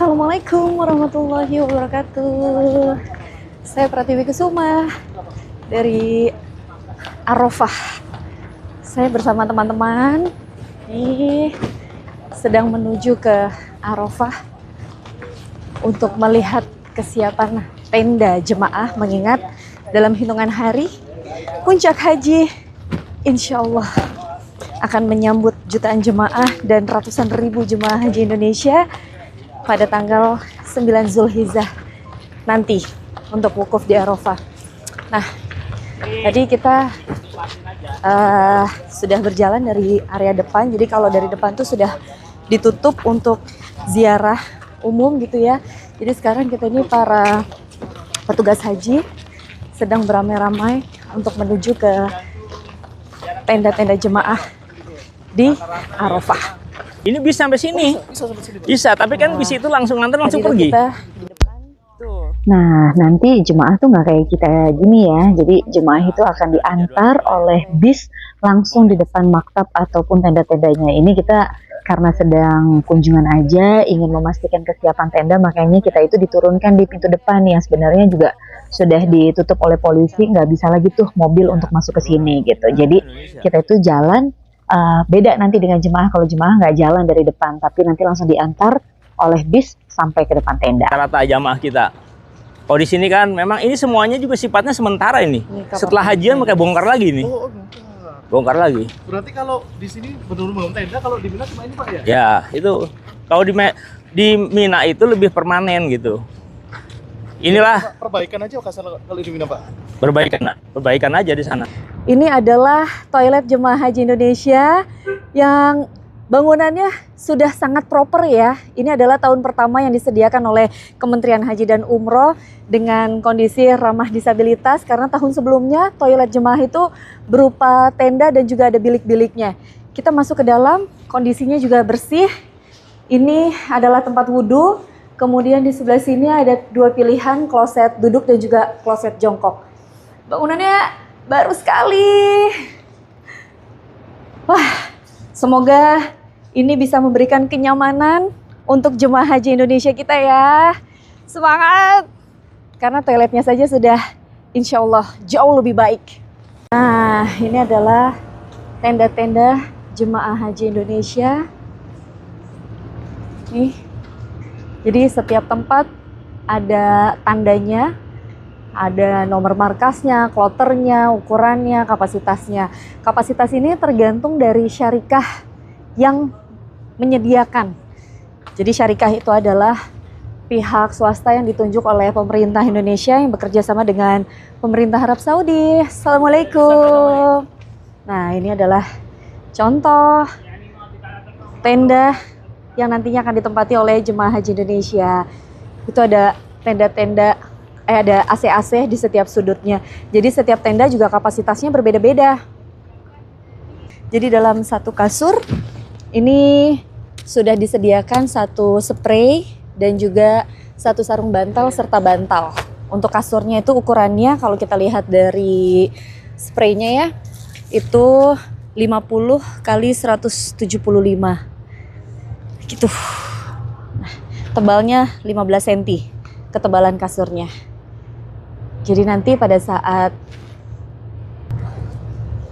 Assalamualaikum warahmatullahi wabarakatuh. Saya Pratiwi Kusuma dari Arafah. Saya bersama teman-teman ini sedang menuju ke Arafah untuk melihat kesiapan tenda jemaah, mengingat dalam hitungan hari puncak haji insya Allah akan menyambut jutaan jemaah dan ratusan ribu jemaah haji Indonesia pada tanggal 9 Zulhijjah nanti untuk wukuf di Arafah. Nah, tadi kita sudah berjalan dari area depan. Jadi kalau dari depan tuh sudah ditutup untuk ziarah umum gitu ya. Jadi sekarang kita ini para petugas haji sedang beramai-ramai untuk menuju ke tenda-tenda jemaah di Arafah. Ini bis sampai sini. Bisa, tapi kan bis itu langsung nganter langsung pergi. Nah, nanti jemaah tuh nggak kayak kita gini ya. Jadi jemaah itu akan diantar oleh bis langsung di depan maktab ataupun tenda-tendanya. Ini kita karena sedang kunjungan aja, ingin memastikan kesiapan tenda, makanya kita itu diturunkan di pintu depan yang sebenarnya juga sudah ditutup oleh polisi, nggak bisa lagi tuh mobil untuk masuk ke sini gitu. Jadi kita itu jalan. Beda nanti dengan jemaah, kalau jemaah nggak jalan dari depan, tapi nanti langsung diantar oleh bis sampai ke depan tenda. Rata jamaah kita. Oh di sini kan memang ini semuanya juga sifatnya sementara ini. Setelah hajian mereka bongkar lagi nih. Bongkar lagi. Berarti kalau di sini benar-benar tenda, kalau di Mina cuma ini Pak ya? Ya itu. Kalau di Mina itu lebih permanen gitu. Inilah perbaikan aja kalau di Mina Pak. Perbaikan aja di sana. Ini adalah toilet jemaah haji Indonesia yang bangunannya sudah sangat proper ya. Ini adalah tahun pertama yang disediakan oleh Kementerian Haji dan Umroh dengan kondisi ramah disabilitas, karena tahun sebelumnya toilet jemaah itu berupa tenda dan juga ada bilik-biliknya. Kita masuk ke dalam, kondisinya juga bersih. Ini adalah tempat wudhu. Kemudian di sebelah sini ada dua pilihan, kloset duduk dan juga kloset jongkok. Bangunannya baru sekali. Wah, semoga ini bisa memberikan kenyamanan untuk jemaah haji Indonesia kita ya. Semangat! Karena toiletnya saja sudah insya Allah jauh lebih baik. Nah, ini adalah tenda-tenda jemaah haji Indonesia. Nih, jadi setiap tempat ada tandanya, ada nomor markasnya, kloternya, ukurannya, kapasitasnya. Kapasitas ini tergantung dari syarikah yang menyediakan. Jadi syarikah itu adalah pihak swasta yang ditunjuk oleh pemerintah Indonesia yang bekerja sama dengan pemerintah Arab Saudi. Assalamualaikum. Nah, ini adalah contoh tenda yang nantinya akan ditempati oleh jemaah haji Indonesia. Itu ada tenda-tenda, ada AC-AC di setiap sudutnya. Jadi setiap tenda juga kapasitasnya berbeda-beda. Jadi dalam satu kasur ini sudah disediakan satu spray dan juga satu sarung bantal serta bantal. Untuk kasurnya itu ukurannya kalau kita lihat dari spraynya ya, itu 50 kali 175 gitu. Nah, tebalnya 15 cm ketebalan kasurnya. Jadi nanti pada saat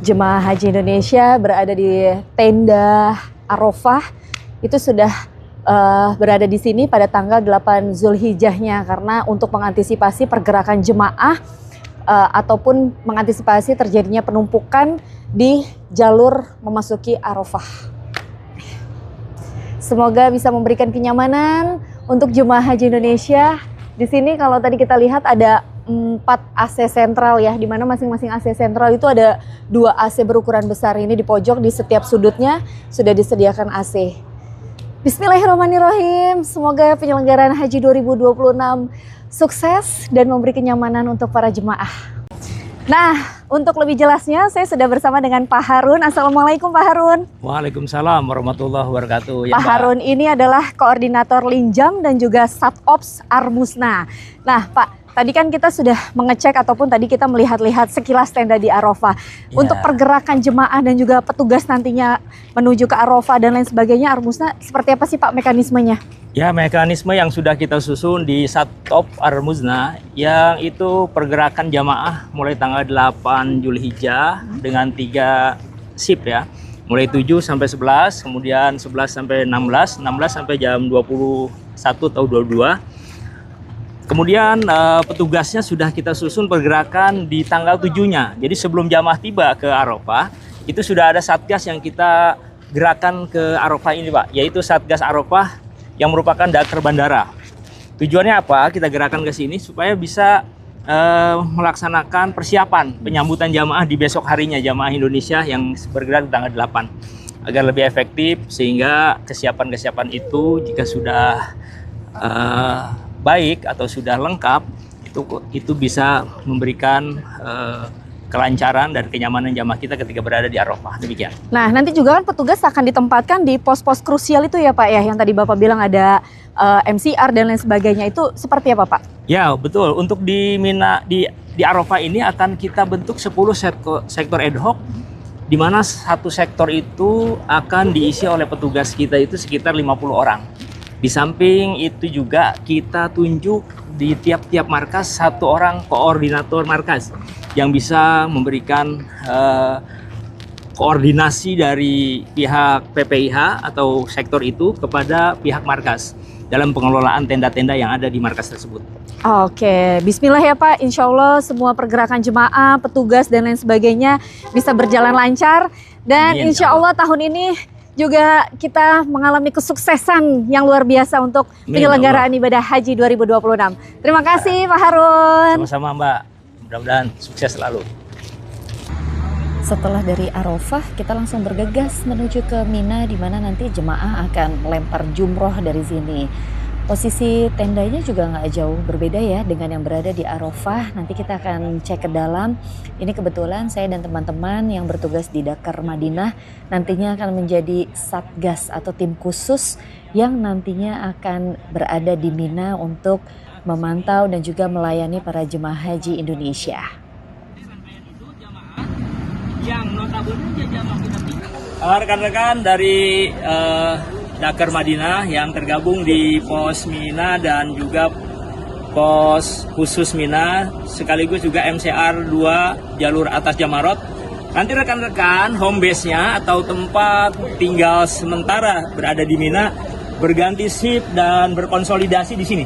jemaah haji Indonesia berada di tenda Arafah itu sudah berada di sini pada tanggal 8 Zulhijjahnya, karena untuk mengantisipasi pergerakan jemaah ataupun mengantisipasi terjadinya penumpukan di jalur memasuki Arafah. Semoga bisa memberikan kenyamanan untuk jemaah haji Indonesia. Di sini kalau tadi kita lihat ada 4 AC sentral ya, di mana masing-masing AC sentral itu ada 2 AC berukuran besar. Ini di pojok di setiap sudutnya sudah disediakan AC. Bismillahirrahmanirrahim. Semoga penyelenggaraan haji 2026 sukses dan memberi kenyamanan untuk para jemaah. Nah, untuk lebih jelasnya saya sudah bersama dengan Pak Harun. Assalamualaikum Pak Harun. Waalaikumsalam warahmatullahi wabarakatuh. Pak Harun ini adalah koordinator Linjam dan juga Satops Armusna. Nah Pak, tadi kan kita sudah mengecek ataupun tadi kita melihat-lihat sekilas tenda di Arafah. Untuk pergerakan jemaah dan juga petugas nantinya menuju ke Arafah dan lain sebagainya, Armusna, seperti apa sih Pak mekanismenya? Ya, mekanisme yang sudah kita susun di Satop Armuzna, yang itu pergerakan jamaah mulai tanggal 8 Zulhijjah dengan 3 shift ya. Mulai 7 sampai 11, kemudian 11 sampai 16, 16 sampai jam 21 atau 22. Kemudian petugasnya sudah kita susun pergerakan di tanggal 7-nya. Jadi sebelum jamaah tiba ke Arafah, itu sudah ada satgas yang kita gerakan ke Arafah ini Pak, yaitu Satgas Arafah yang merupakan Dakar Bandara. Tujuannya apa? Kita gerakan ke sini supaya bisa melaksanakan persiapan penyambutan jamaah di besok harinya, jamaah Indonesia yang bergerak di tanggal 8 agar lebih efektif, sehingga kesiapan-kesiapan itu jika sudah baik atau sudah lengkap itu bisa memberikan kelancaran dan kenyamanan jamaah kita ketika berada di Arafah. Demikian. Nah, nanti juga kan petugas akan ditempatkan di pos-pos krusial itu ya Pak ya, yang tadi Bapak bilang ada MCR dan lain sebagainya, itu seperti apa Pak? Ya, betul. Untuk di Mina, di Arafah ini akan kita bentuk 10 sektor ad hoc, di mana satu sektor itu akan diisi oleh petugas kita itu sekitar 50 orang. Di samping itu juga kita tunjuk di tiap-tiap markas satu orang koordinator markas yang bisa memberikan koordinasi dari pihak PPIH atau sektor itu kepada pihak markas dalam pengelolaan tenda-tenda yang ada di markas tersebut. Oke, bismillah ya Pak, insya Allah semua pergerakan jemaah, petugas dan lain sebagainya bisa berjalan lancar. Dan insya Allah tahun ini juga kita mengalami kesuksesan yang luar biasa untuk penyelenggaraan ibadah haji 2026. Terima kasih Pak Harun. Sama-sama Mbak, mudah-mudahan sukses selalu. Setelah dari Arafah, kita langsung bergegas menuju ke Mina, di mana nanti jemaah akan melempar jumroh dari sini. Posisi tendanya juga nggak jauh berbeda ya dengan yang berada di Arafah. Nanti kita akan cek ke dalam. Ini kebetulan saya dan teman-teman yang bertugas di Dakar Madinah nantinya akan menjadi satgas atau tim khusus yang nantinya akan berada di Mina untuk memantau dan juga melayani para jemaah haji Indonesia. Rekan-rekan dari Dakar Madinah yang tergabung di pos Mina dan juga pos khusus Mina, sekaligus juga MCR 2 jalur atas Jamarot. Nanti rekan-rekan home base-nya atau tempat tinggal sementara berada di Mina berganti shift dan berkonsolidasi di sini.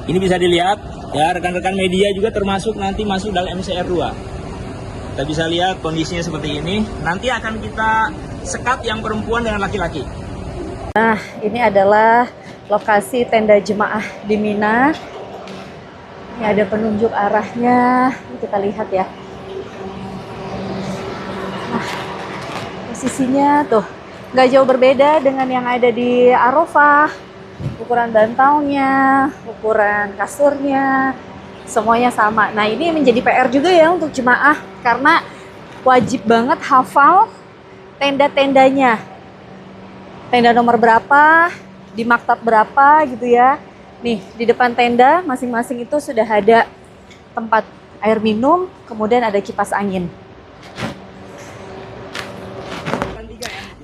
Ini bisa dilihat ya, rekan-rekan media juga termasuk nanti masuk dalam MCR 2. Kita bisa lihat kondisinya seperti ini. Nanti akan kita sekat yang perempuan dengan laki-laki. Nah, ini adalah lokasi tenda jemaah di Mina. Ini ada penunjuk arahnya. Kita lihat ya. Nah, posisinya tuh nggak jauh berbeda dengan yang ada di Arafah. Ukuran bantalnya, ukuran kasurnya, semuanya sama. Nah, ini menjadi PR juga ya untuk jemaah karena wajib banget hafal tenda-tendanya. Tenda nomor berapa, di maktab berapa gitu ya. Nih, di depan tenda masing-masing itu sudah ada tempat air minum, kemudian ada kipas angin.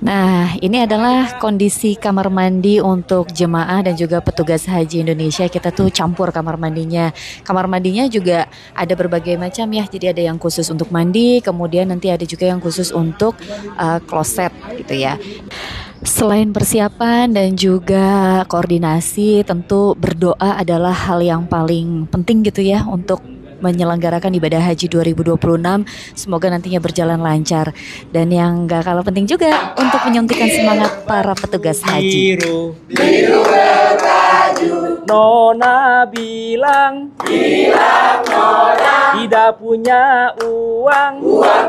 Nah, ini adalah kondisi kamar mandi untuk jemaah dan juga petugas haji Indonesia. Kita tuh campur kamar mandinya. Kamar mandinya juga ada berbagai macam ya. Jadi ada yang khusus untuk mandi, kemudian nanti ada juga yang khusus untuk kloset gitu ya. Selain persiapan dan juga koordinasi, tentu berdoa adalah hal yang paling penting gitu ya untuk menyelenggarakan ibadah haji 2026. Semoga nantinya berjalan lancar. Dan yang gak kalah penting juga untuk menyuntikkan semangat para petugas haji. Biru bertajuk, Nona bilang Nona tidak punya uang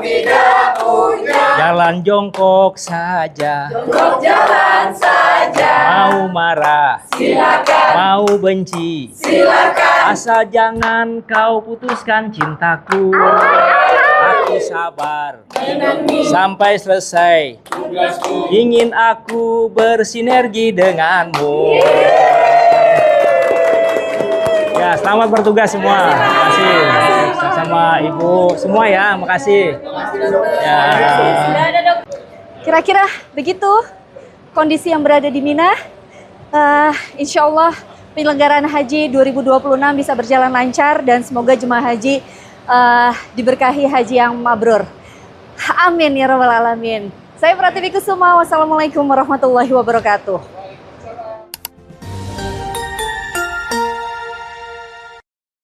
tidak punya, jalan jongkok saja, jalan saja, mau marah silakan, mau benci silakan, asal jangan kau putuskan cintaku. Aku sabar sampai selesai, ingin aku bersinergi denganmu. Ya, selamat bertugas semua. Terima kasih. Sama Ibu semua ya, makasih. Ya. Kira-kira begitu kondisi yang berada di Mina. Insya Allah penyelenggaraan haji 2026 bisa berjalan lancar dan semoga jemaah haji diberkahi haji yang mabrur. Amin ya rabbal alamin. Saya Prativi Kusuma. Wassalamualaikum warahmatullahi wabarakatuh.